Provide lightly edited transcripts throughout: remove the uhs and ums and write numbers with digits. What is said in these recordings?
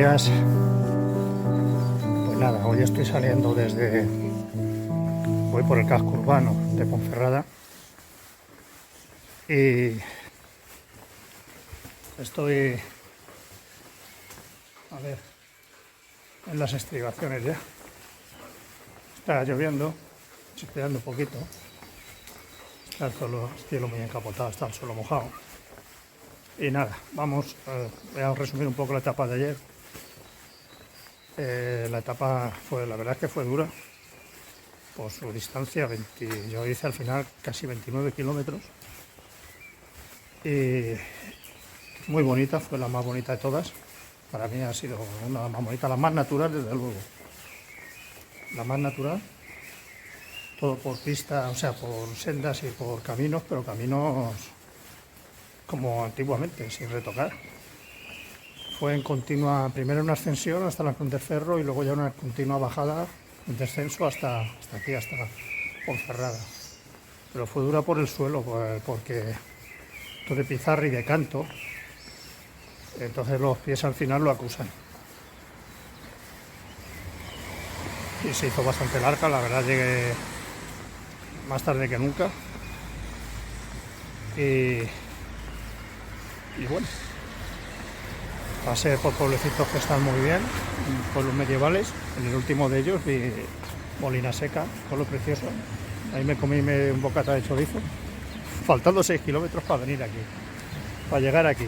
días. Pues nada, hoy estoy saliendo voy por el casco urbano de Ponferrada y estoy, a ver, en las estribaciones ya. Está lloviendo, chispeando un poquito, está el cielo muy encapotado, está el suelo mojado. Y nada, voy a resumir un poco la etapa de ayer. La etapa la verdad es que fue dura por su distancia. Yo hice al final casi 29 kilómetros y muy bonita, fue la más bonita de todas. Para mí ha sido una de las más bonitas, la más natural desde luego. La más natural, todo por pista, o sea, por sendas y por caminos, pero caminos como antiguamente, sin retocar. Fue en continua, primero una ascensión hasta la Cruz del Ferro y luego ya una continua bajada, un descenso hasta aquí, hasta Ponferrada. Pero fue dura por el suelo, porque todo de pizarra y de canto, entonces los pies al final lo acusan. Y se hizo bastante larga, la verdad llegué más tarde que nunca. Y bueno, pasé por pueblecitos que están muy bien, pueblos medievales. En el último de ellos vi Molina Seca, pueblo precioso. Ahí me comí un bocata de chorizo, faltando 6 kilómetros para venir aquí, para llegar aquí.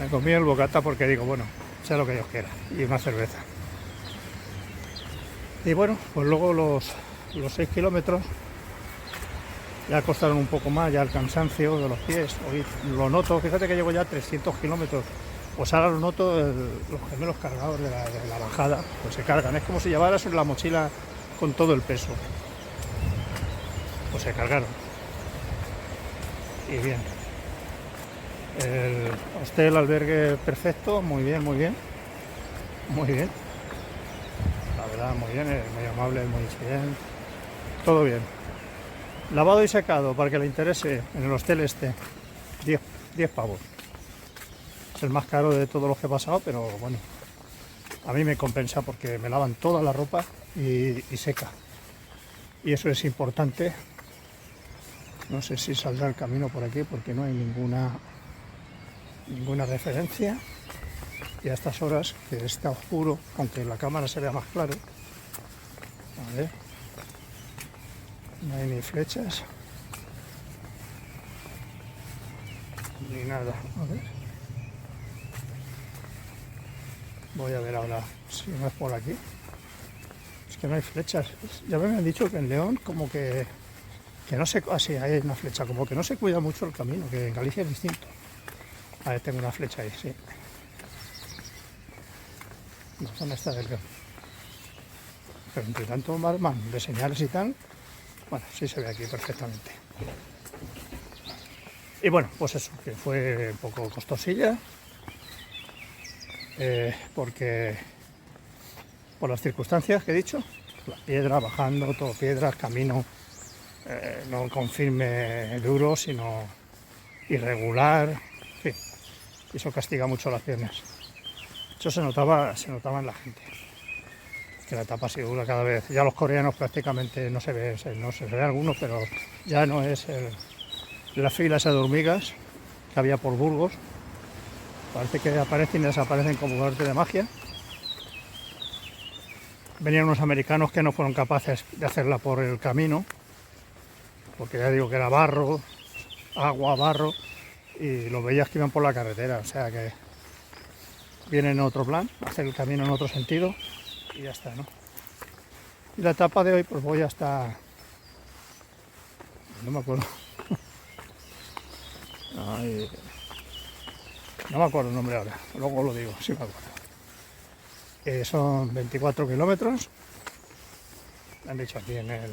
Me comí el bocata porque digo, bueno, sea lo que Dios quiera, y una cerveza. Y bueno, pues luego los 6 kilómetros ya costaron un poco más, ya el cansancio de los pies. Hoy lo noto, fíjate que llevo ya 300 kilómetros. Pues ahora lo noto, los gemelos cargados de la bajada, pues se cargan. Es como si llevaras la mochila con todo el peso. Pues se cargaron. Y bien. El hostel, albergue perfecto, muy bien, muy bien. Muy bien. La verdad, muy bien, es muy amable, muy bien. Todo bien. Lavado y secado, para que le interese, en el hostel 10 pavos. Es el más caro de todos los que he pasado, pero bueno, a mí me compensa porque me lavan toda la ropa y seca. Y eso es importante. No sé si saldrá el camino por aquí porque no hay ninguna referencia. Y a estas horas, que está oscuro, aunque en la cámara se vea más claro. A ver. No hay ni flechas ni nada. A ver. Voy a ver ahora si no es por aquí. Es que no hay flechas. Ya me han dicho que en León como que no se... Ah, sí, hay una flecha. Como que no se cuida mucho el camino, que en Galicia es distinto. A ver, tengo una flecha ahí, sí. La zona está del León. Pero entre tanto marman de señales y tal... Bueno, sí se ve aquí perfectamente. Y bueno, pues eso, que fue un poco costosilla, porque por las circunstancias que he dicho, la piedra, bajando, todo piedras, camino, no con firme duro, sino irregular, en fin, y eso castiga mucho las piernas. Eso se notaba en la gente. Que la etapa ha sido dura cada vez. Ya los coreanos prácticamente no se ve algunos, pero ya no es la fila esa de hormigas que había por Burgos. Parece que aparecen y desaparecen como arte de magia. Venían unos americanos que no fueron capaces de hacerla por el camino, porque ya digo que era barro, agua, barro, y los veías que iban por la carretera, o sea que vienen en otro plan, hacer el camino en otro sentido. Y ya está, ¿no? Y la etapa de hoy, pues voy hasta... No me acuerdo. Ay, no me acuerdo el nombre ahora, luego lo digo, sí me acuerdo. Son 24 kilómetros. Me han dicho aquí en el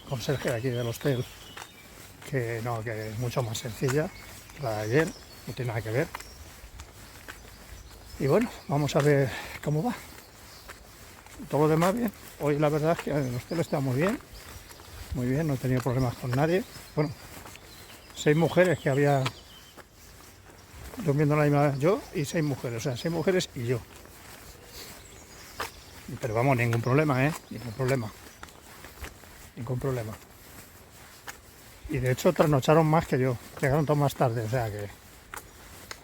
conserje de aquí del hostel que no, que es mucho más sencilla. La de ayer no tiene nada que ver. Y bueno, vamos a ver cómo va. Todo lo demás bien. Hoy la verdad es que el hostel está muy bien, no he tenido problemas con nadie. Bueno, 6 mujeres que había durmiendo la misma, yo y 6 mujeres, o sea, 6 mujeres y yo. Pero vamos, ningún problema, ningún problema. Ningún problema. Y de hecho trasnocharon más que yo, llegaron todos más tarde, o sea que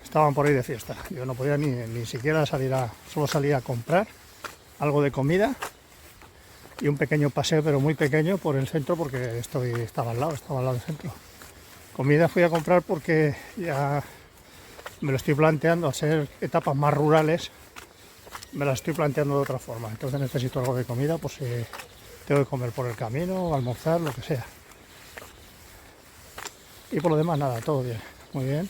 estaban por ahí de fiesta. Yo no podía ni siquiera salir solo salía a comprar algo de comida y un pequeño paseo, pero muy pequeño, por el centro, porque estaba al lado del centro. Comida fui a comprar porque ya me lo estoy planteando, al ser etapas más rurales, me las estoy planteando de otra forma. Entonces necesito algo de comida, pues tengo que comer por el camino, almorzar, lo que sea. Y por lo demás nada, todo bien, muy bien.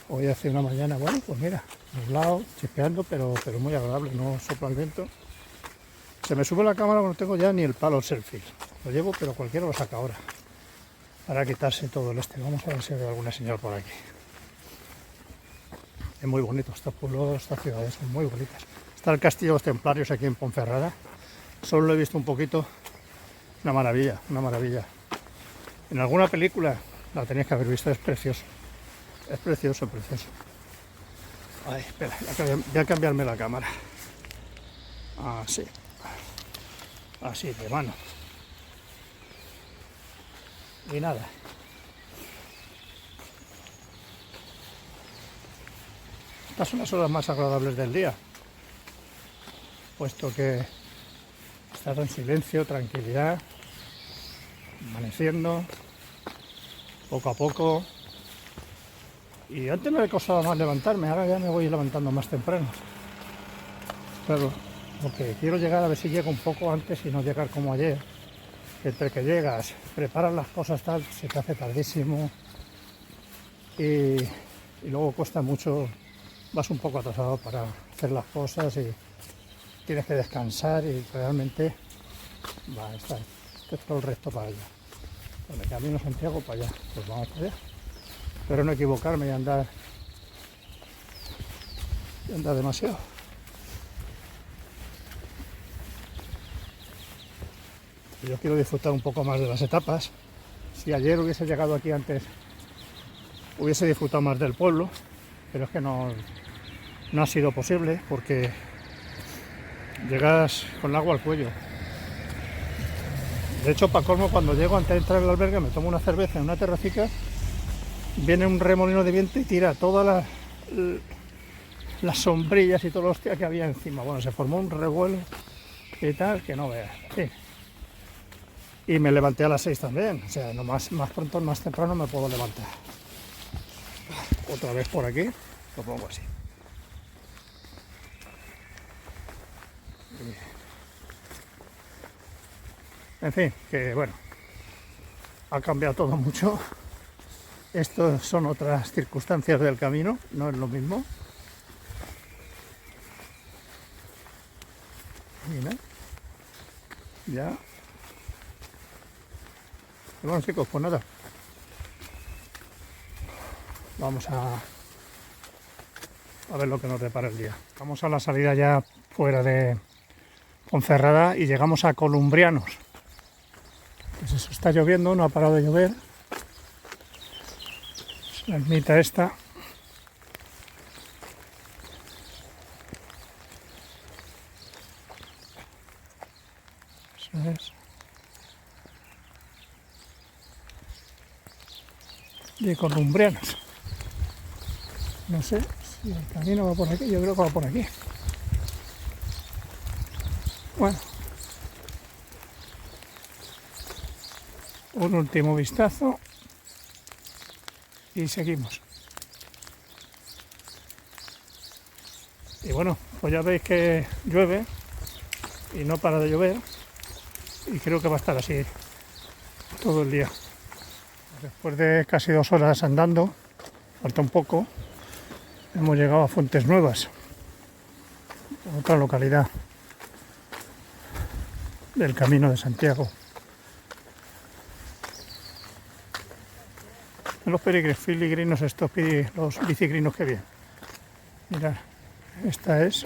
Hoy hace una mañana, bueno, pues mira, nublado, chispeando, pero muy agradable, no sopla el viento. Se me sube la cámara, no tengo ya ni el palo selfie. Lo llevo, pero cualquiera lo saca ahora, para quitarse todo el este. Vamos a ver si hay alguna señal por aquí. Es muy bonito, estos pueblos, estas ciudades son muy bonitas. Está el Castillo de los Templarios aquí en Ponferrada. Solo lo he visto un poquito. Una maravilla, una maravilla. En alguna película la tenías que haber visto, es precioso. Es precioso, precioso. Ay, espera, voy a cambiarme la cámara. Así. Así, de mano. Y nada. Estas son las horas más agradables del día, puesto que estás en silencio, tranquilidad, amaneciendo, poco a poco. Y antes me costaba más levantarme, ahora ya me voy levantando más temprano. Claro, porque quiero llegar, a ver si llego un poco antes y no llegar como ayer. Entre que llegas, preparas las cosas tal, se te hace tardísimo y luego cuesta mucho. Vas un poco atrasado para hacer las cosas y tienes que descansar y realmente este es todo el resto para allá. Con el camino Santiago para allá, pues vamos para allá. Pero no equivocarme y andar demasiado. Yo quiero disfrutar un poco más de las etapas. Si ayer hubiese llegado aquí antes, hubiese disfrutado más del pueblo, pero es que no ha sido posible porque llegas con el agua al cuello. De hecho, para colmo, cuando llego antes de entrar al albergue, me tomo una cerveza en una terracica, viene un remolino de viento y tira todas las sombrillas y todo lo hostia que había encima. Bueno, se formó un revuelo y tal, que no veas. Sí. Y me levanté a las 6 también, o sea, no más pronto, más temprano me puedo levantar. Otra vez por aquí, lo pongo así. En fin, que bueno, ha cambiado todo mucho. Estas son otras circunstancias del camino, no es lo mismo. Mira, ya. Y bueno, chicos, pues nada. Vamos a ver lo que nos depara el día. Vamos a la salida ya fuera de Ponferrada y llegamos a Columbrianos. Pues eso, está lloviendo, no ha parado de llover. Es la ermita esta. Eso es. De Columbrianos. No sé si el camino va por aquí, yo creo que va por aquí. Bueno, un último vistazo y seguimos. Y bueno, pues ya veis que llueve y no para de llover y creo que va a estar así todo el día. Después de casi 2 horas andando, falta un poco, hemos llegado a Fuentes Nuevas, otra localidad del Camino de Santiago. Los peregrinos estos, los bicigrinos que vienen. Mirad, esta es.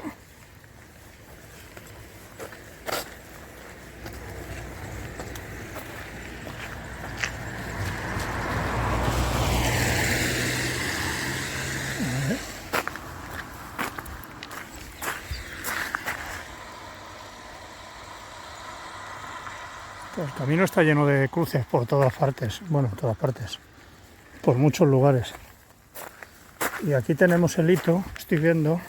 El camino está lleno de cruces por todas partes, bueno, todas partes, por muchos lugares. Y aquí tenemos el hito, estoy viendo,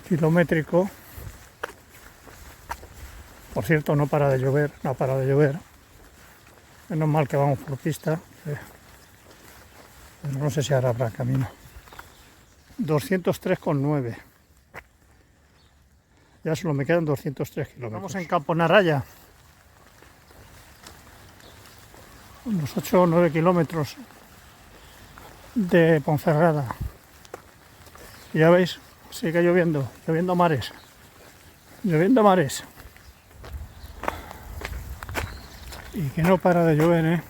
kilométrico. Por cierto, no para de llover, no para de llover. Menos mal que vamos por pista. Pero no sé si ahora habrá camino. 203,9. Ya solo me quedan 203 kilómetros. Estamos en Campo Naraya. Unos 8 o 9 kilómetros de Ponferrada. Y ya veis, sigue lloviendo, lloviendo mares. Lloviendo mares. Y que no para de llover, ¿eh?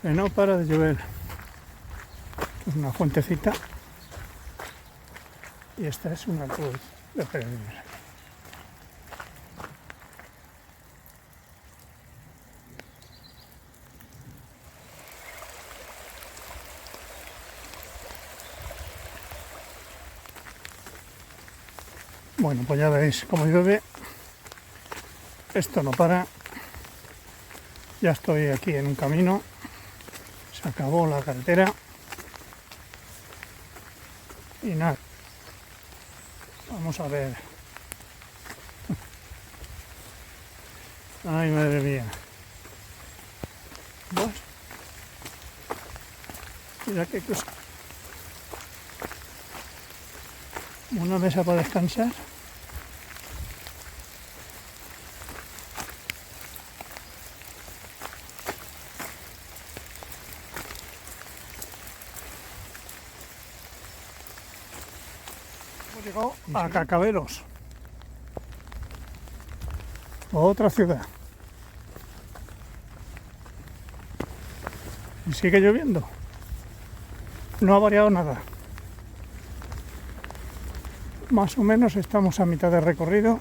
Que no para de llover. Esto es una fuentecita. Y esta es una cruz de peregrinos. Bueno, pues ya veis cómo llueve. Esto no para. Ya estoy aquí en un camino. Se acabó la carretera. Y nada. Vamos a ver. Ay, madre mía. ¿Ves? Mira qué cosa. Una mesa para descansar. Hemos llegado a Cacabelos, otra ciudad. Y sigue lloviendo. No ha variado nada. Más o menos estamos a mitad de recorrido.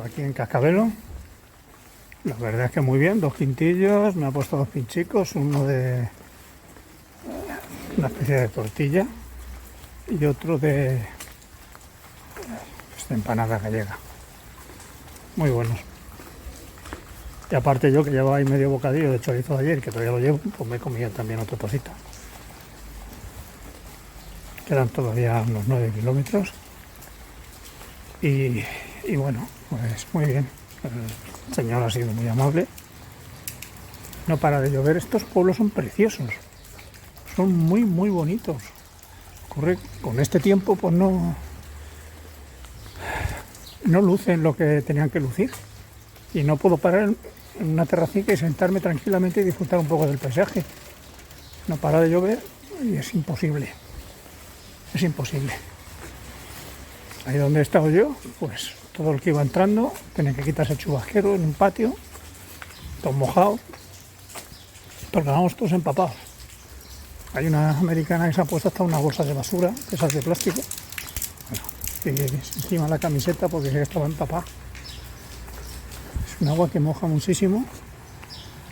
Aquí en Cascabelo, la verdad es que muy bien, 2 quintillos, me ha puesto 2 pinchicos, uno de una especie de tortilla y otro de esta empanada gallega, muy buenos. Y aparte yo que llevaba ahí medio bocadillo de chorizo de ayer, que todavía lo llevo, pues me comía también otro trocito. Quedan todavía unos 9 kilómetros y bueno, pues muy bien. El señor ha sido muy amable. No para de llover. Estos pueblos son preciosos. Son muy, muy bonitos. Ocurre con este tiempo, pues no lucen lo que tenían que lucir. Y no puedo parar en una terracita y sentarme tranquilamente y disfrutar un poco del paisaje. No para de llover y es imposible. Es imposible. Ahí donde he estado yo, pues todo el que iba entrando tenía que quitarse el chubasquero en un patio, todo mojado, porque vamos todos empapados. Hay una americana que se ha puesto hasta una bolsa de basura, esas de plástico, bueno, y encima la camiseta porque ya estaba empapada. Es un agua que moja muchísimo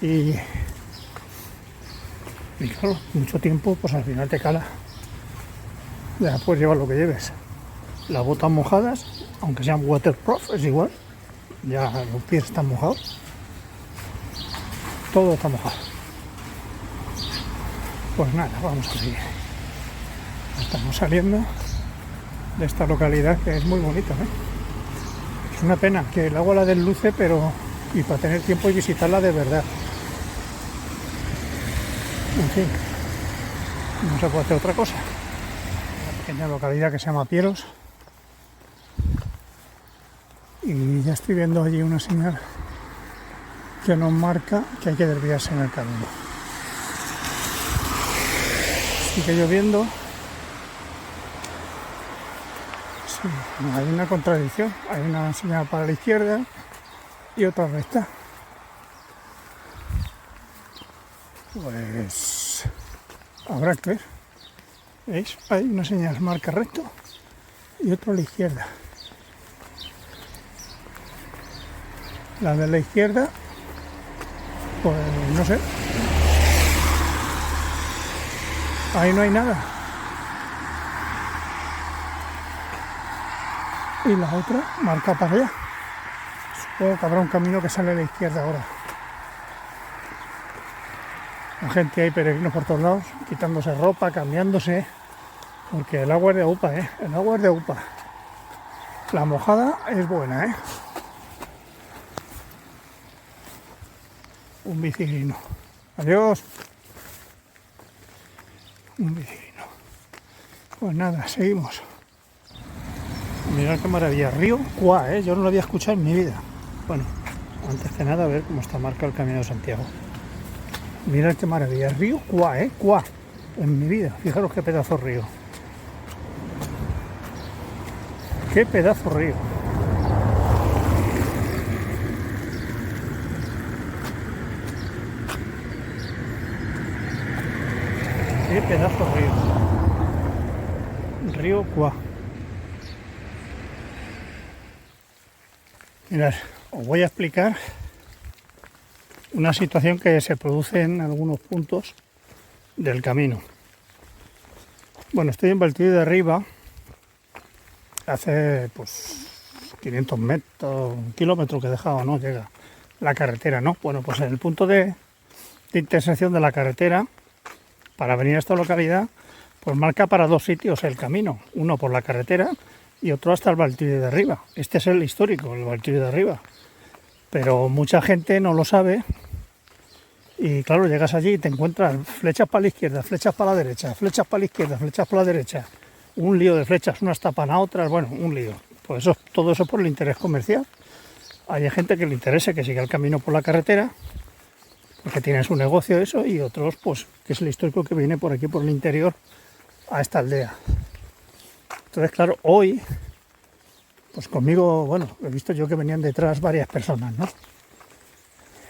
y claro, mucho tiempo, pues al final te cala. Ya puedes llevar lo que lleves. Las botas mojadas, aunque sean waterproof, es igual. Ya los pies están mojados. Todo está mojado. Pues nada, vamos a seguir. Estamos saliendo de esta localidad que es muy bonita, ¿eh? Es una pena que el agua la desluce, pero y para tener tiempo y visitarla de verdad. En fin, no se puede hacer otra cosa. pequeña localidad que se llama Pieros. Y ya estoy viendo allí una señal que nos marca que hay que desviarse en el camino. Sigue lloviendo. Sí, hay una contradicción. Hay una señal para la izquierda y otra recta. Pues habrá que ver. ¿Veis? Hay una señal marca recto y otra a la izquierda. La de la izquierda, pues no sé. Ahí no hay nada. Y la otra marca para allá. Supongo que habrá un camino que sale a la izquierda ahora. La gente hay peregrinos por todos lados, quitándose ropa, cambiándose. Porque el agua es de UPA, ¿eh? El agua es de UPA. La mojada es buena, ¿eh? Un biciclino. Adiós. Un biciclino. Pues nada, seguimos. Mirad qué maravilla. Río Cuá, ¿eh? Yo no lo había escuchado en mi vida. Bueno, antes que nada, a ver cómo está marcado el Camino de Santiago. Mirad qué maravilla. Río Cuá, ¿eh? Cuá. En mi vida. Fijaros qué pedazo de río. ¡Qué pedazo río! ¡Qué pedazo río! Río Cuá. Mirad, os voy a explicar una situación que se produce en algunos puntos del camino. Bueno, estoy en Valtí de Arriba. Hace pues 500 metros, un kilómetro que he dejado, ¿no? Llega la carretera, ¿no? Bueno, pues en el punto de intersección de la carretera, para venir a esta localidad, pues marca para dos sitios el camino. Uno por la carretera y otro hasta el Valtí de Arriba. Este es el histórico, el Valtí de Arriba. Pero mucha gente no lo sabe. Y claro, llegas allí y te encuentras flechas para la izquierda, flechas para la derecha, flechas para la izquierda, flechas para la derecha. Un lío de flechas, unas tapan a otras, bueno, un lío. Pues eso, todo eso por el interés comercial. Hay gente que le interesa que siga el camino por la carretera, porque tiene su negocio eso, y otros, pues, que es el histórico que viene por aquí, por el interior, a esta aldea. Entonces, claro, hoy, pues conmigo, bueno, he visto yo que venían detrás varias personas, ¿no?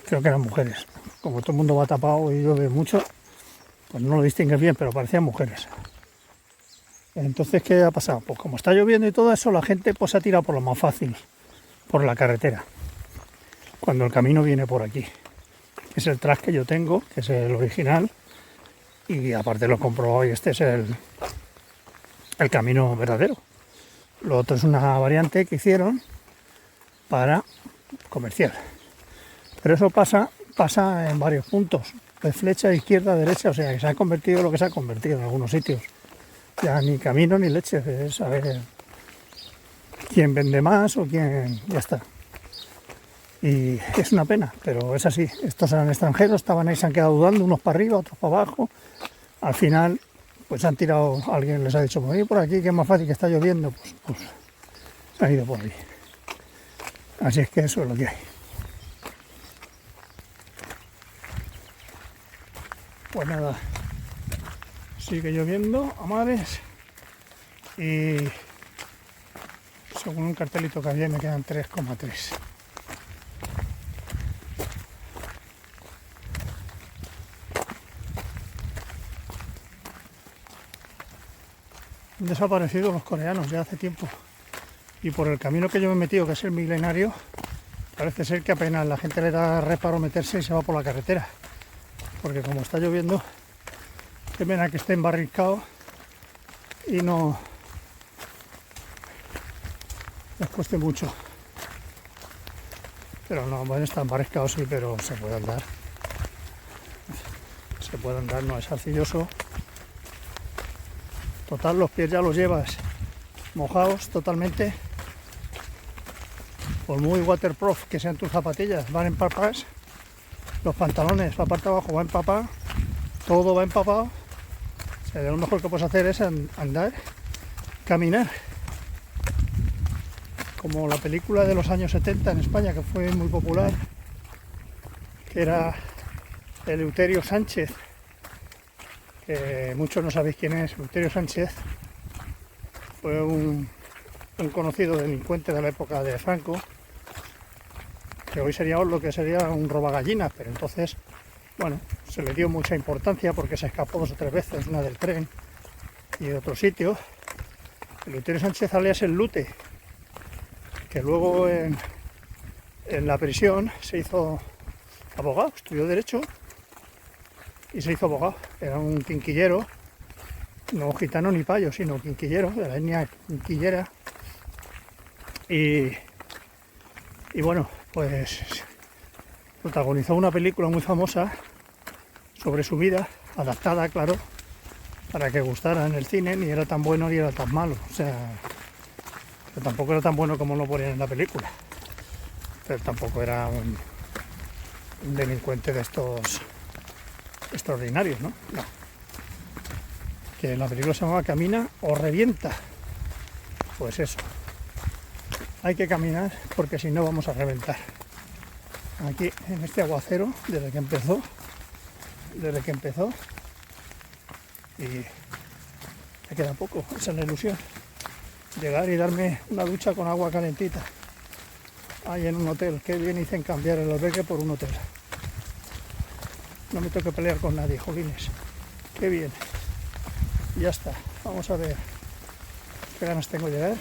Creo que eran mujeres. Como todo el mundo va tapado y llueve mucho, pues no lo distingues bien, pero parecían mujeres. Entonces, ¿qué ha pasado? Pues como está lloviendo y todo eso, la gente pues se ha tirado por lo más fácil, por la carretera, cuando el camino viene por aquí. Es el track que yo tengo, que es el original, y aparte lo he comprobado y este es el camino verdadero. Lo otro es una variante que hicieron para comercial. Pero eso pasa en varios puntos, de flecha izquierda, derecha, o sea que se ha convertido en lo que se ha convertido en algunos sitios. Ya ni camino ni leche, es saber quién vende más o quién, ya está. Y es una pena, pero es así. Estos eran extranjeros, estaban ahí, se han quedado dudando, unos para arriba, otros para abajo. Al final, pues han tirado, alguien les ha dicho, pues por aquí, que es más fácil, que está lloviendo, pues se han ido por ahí. Así es que eso es lo que hay. Pues nada, sigue lloviendo a mares y según un cartelito que había me quedan 3,3. Han desaparecido los coreanos ya hace tiempo y por el camino que yo me he metido, que es el milenario, parece ser que apenas la gente le da reparo meterse y se va por la carretera, porque como está lloviendo, qué pena que esté embarricado y no les cueste mucho. Pero no, bueno, está embarricado sí, pero se puede andar. Se puede andar, no es arcilloso. Total, los pies ya los llevas mojados totalmente. Por muy waterproof que sean tus zapatillas, van empapadas. Los pantalones, la parte de abajo va empapada. Todo va empapado. O sea, lo mejor que puedes hacer es andar caminar. Como la película de los años 70 en España, que fue muy popular, que era Eleuterio Sánchez, que muchos no sabéis quién es. Eleuterio Sánchez fue un conocido delincuente de la época de Franco, que hoy sería lo que sería un robagallinas, pero entonces, bueno, se le dio mucha importancia porque se escapó 2 o 3 veces, una del tren y de otro sitio. Eleuterio Sánchez alias el Lute, que luego en la prisión se hizo abogado, estudió Derecho y se hizo abogado. Era un quinquillero, no gitano ni payo, sino quinquillero, de la etnia quinquillera. Y bueno, pues protagonizó una película muy famosa sobre su vida, adaptada, claro, para que gustara en el cine. Ni era tan bueno ni era tan malo, o sea, que tampoco era tan bueno como lo ponían en la película, pero tampoco era un delincuente de estos extraordinarios, ¿no? No. Que la película se llamaba Camina o Revienta. Pues eso, hay que caminar porque si no vamos a reventar. Aquí en este aguacero, desde que empezó, y me queda poco, esa es la ilusión. Llegar y darme una ducha con agua calentita ahí en un hotel. Qué bien hice en cambiar el albergue por un hotel. No me tengo que pelear con nadie, jolines. Qué bien. Ya está. Vamos a ver qué ganas tengo de llegar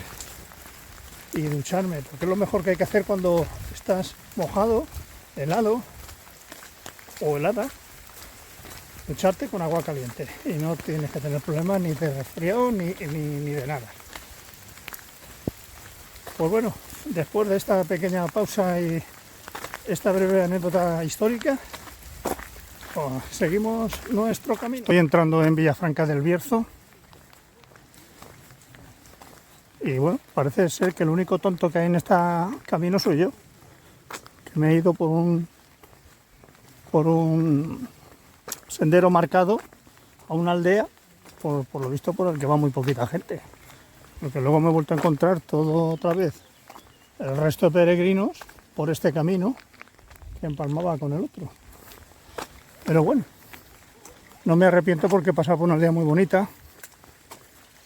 y ducharme, porque es lo mejor que hay que hacer cuando estás mojado, helado o helada. Ducharte con agua caliente y no tienes que tener problemas ni de resfriado ni de nada. Pues bueno, después de esta pequeña pausa y esta breve anécdota histórica, pues seguimos nuestro camino. Estoy entrando en Villafranca del Bierzo y bueno, parece ser que el único tonto que hay en este camino soy yo, que me he ido por un sendero marcado a una aldea, por lo visto por el que va muy poquita gente. Porque luego me he vuelto a encontrar todo otra vez el resto de peregrinos por este camino que empalmaba con el otro. Pero bueno, no me arrepiento porque he pasado por una aldea muy bonita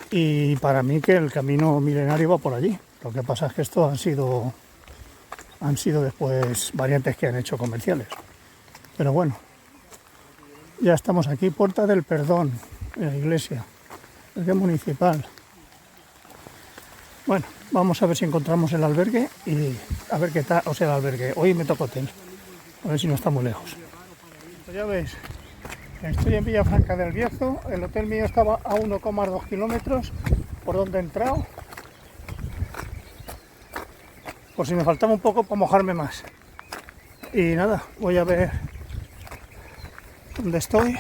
y para mí que el camino milenario va por allí. Lo que pasa es que esto han sido después variantes que han hecho comerciales. Pero bueno, ya estamos aquí, Puerta del Perdón, en la iglesia, albergue municipal. Bueno, vamos a ver si encontramos el albergue y a ver qué tal, o sea, el albergue. Hoy me toca hotel, a ver si no está muy lejos. Pues ya veis, estoy en Villafranca del Bierzo, el hotel mío estaba a 1,2 kilómetros por donde he entrado, por si me faltaba un poco para mojarme más. Y nada, voy a ver dónde estoy.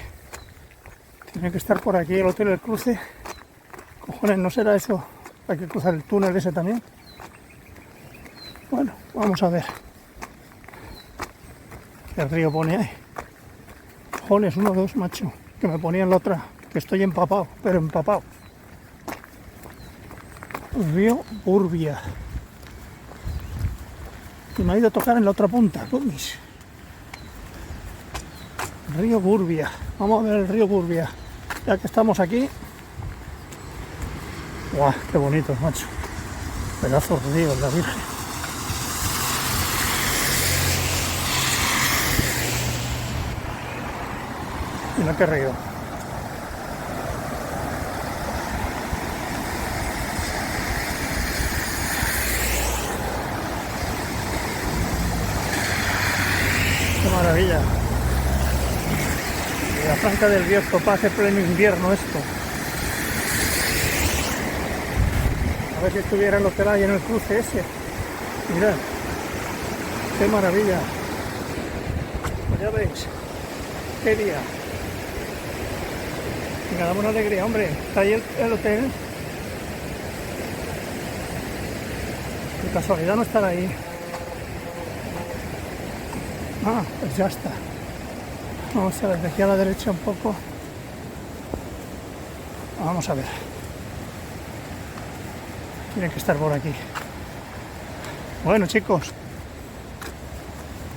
Tiene que estar por aquí el hotel El Cruce. Cojones, ¿no será eso? Hay que cruzar el túnel ese también. Bueno, vamos a ver. ¿Qué río pone ahí? Cojones, 1, 2, macho. Que me ponía en la otra. Que estoy empapado, pero empapado. El río Burbia. Y me ha ido a tocar en la otra punta. Gomis. Río Burbia. Vamos a ver el río Burbia. Ya que estamos aquí. ¡Guau! ¡Qué bonito, macho! Pedazo de río, la Virgen. Mira qué río. ¡Qué maravilla! Villafranca del Bierzo, pase pleno invierno esto. A ver si estuviera el hotel ahí en el cruce ese. Mirad, qué maravilla. Pues ya veis, qué día. Me da una alegría, hombre. Está ahí el hotel. De casualidad no estar ahí. Ah, pues ya está. Vamos a ver, de aquí a la derecha un poco. Vamos a ver. Tiene que estar por aquí. Bueno, chicos,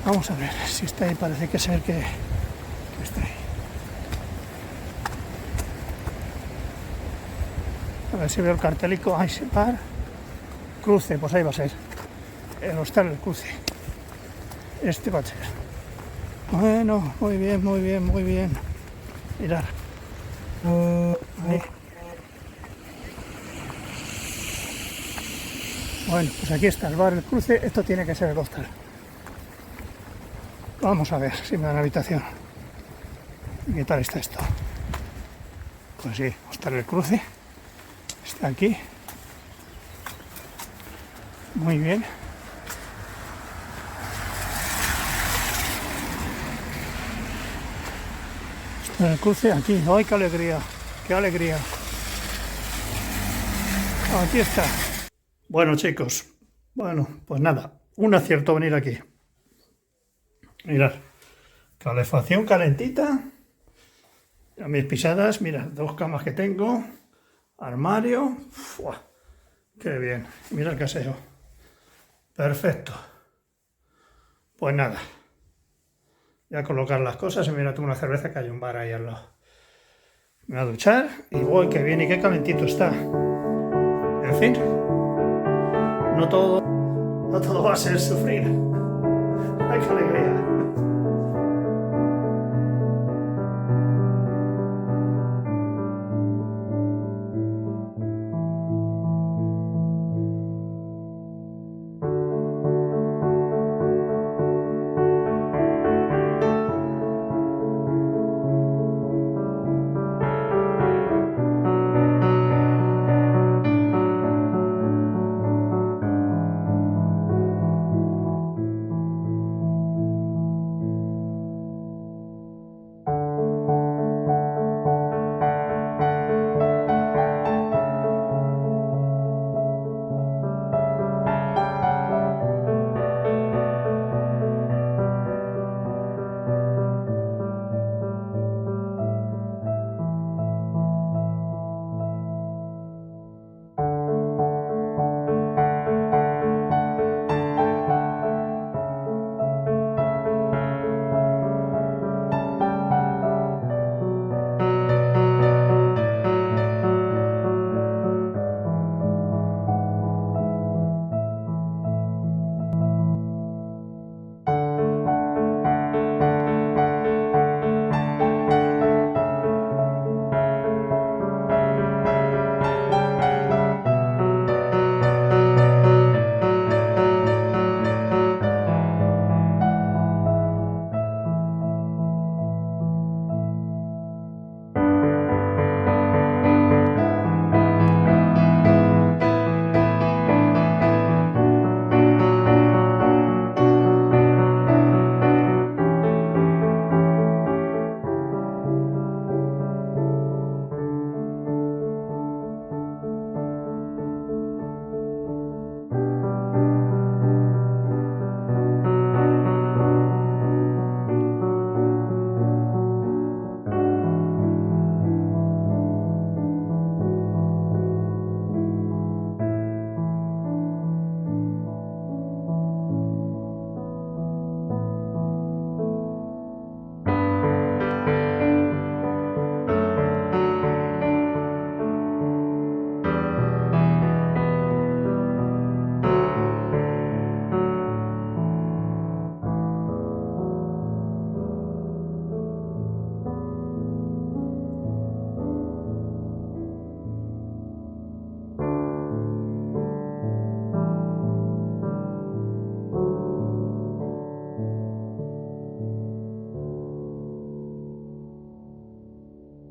vamos a ver si está ahí. Parece que ser que está ahí. A ver si veo el cartelico. Ahí se para. Cruce, pues ahí va a ser. El hostal del cruce. Este va a ser. Bueno, muy bien, muy bien, muy bien. Mirad. Ahí. Bueno, pues aquí está el bar, el cruce. Esto tiene que ser el hostal. Vamos a ver si me dan habitación. ¿Qué tal está esto? Pues sí, hostal el cruce. Está aquí. Muy bien. Hostal el cruce aquí. ¡Ay, qué alegría! ¡Qué alegría! Aquí está. Bueno, chicos. Bueno, pues nada. Un acierto venir aquí. Mirad. Calefacción calentita. A mis pisadas, mira, 2 camas que tengo. Armario. ¡Fua! ¡Qué bien! Mira el casero. Perfecto. Pues nada. Voy a colocar las cosas y me voy a tomar una cerveza, que hay un bar ahí al lado. Me voy a duchar y voy, que bien y qué calentito está. En fin. No todo va a ser sufrir. ¡Ay, qué alegría!